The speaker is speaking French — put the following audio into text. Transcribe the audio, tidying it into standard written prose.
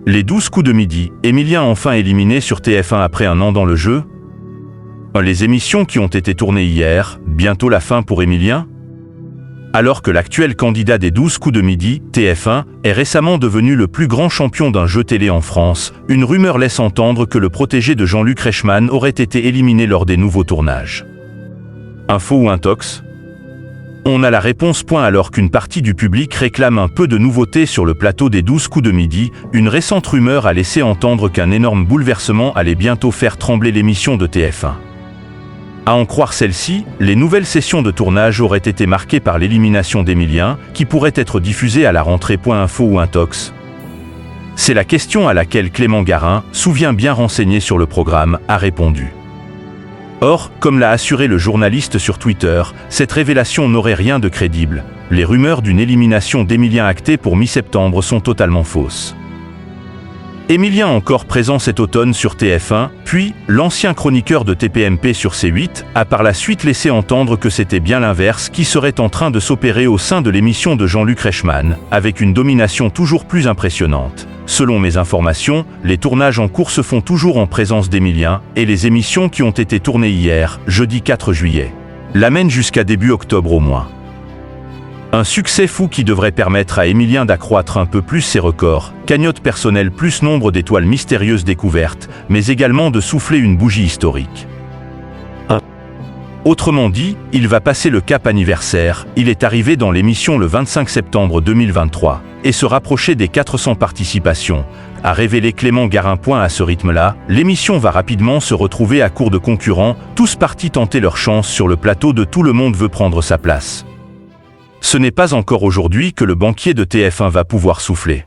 Les 12 coups de midi, Émilien enfin éliminé sur TF1 après un an dans le jeu? Les émissions qui ont été tournées hier, bientôt la fin pour Émilien? Alors que l'actuel candidat des 12 coups de midi, TF1, est récemment devenu le plus grand champion d'un jeu télé en France, une rumeur laisse entendre que le protégé de Jean-Luc Reichmann aurait été éliminé lors des nouveaux tournages. Info ou intox? On a la réponse. Alors qu'une partie du public réclame un peu de nouveauté sur le plateau des 12 coups de midi, une récente rumeur a laissé entendre qu'un énorme bouleversement allait bientôt faire trembler l'émission de TF1. À en croire celle-ci, les nouvelles sessions de tournage auraient été marquées par l'élimination d'Émilien, qui pourrait être diffusée à la rentrée. Info ou intox? C'est la question à laquelle Clément Garin, souvient bien renseigné sur le programme, a répondu. Or, comme l'a assuré le journaliste sur Twitter, cette révélation n'aurait rien de crédible. Les rumeurs d'une élimination d'Émilien actée pour mi-septembre sont totalement fausses. Émilien encore présent cet automne sur TF1, puis l'ancien chroniqueur de TPMP sur C8 a par la suite laissé entendre que c'était bien l'inverse qui serait en train de s'opérer au sein de l'émission de Jean-Luc Reichmann, avec une domination toujours plus impressionnante. Selon mes informations, les tournages en cours se font toujours en présence d'Émilien, et les émissions qui ont été tournées hier, jeudi 4 juillet, l'amènent jusqu'à début octobre au moins. Un succès fou qui devrait permettre à Émilien d'accroître un peu plus ses records, cagnotte personnelle plus nombre d'étoiles mystérieuses découvertes, mais également de souffler une bougie historique. Autrement dit, il va passer le cap anniversaire, il est arrivé dans l'émission le 25 septembre 2023, et se rapprocher des 400 participations, a révélé Clément Garin. À ce rythme-là, l'émission va rapidement se retrouver à court de concurrents, tous partis tenter leur chance sur le plateau de Tout le monde veut prendre sa place. Ce n'est pas encore aujourd'hui que le banquier de TF1 va pouvoir souffler.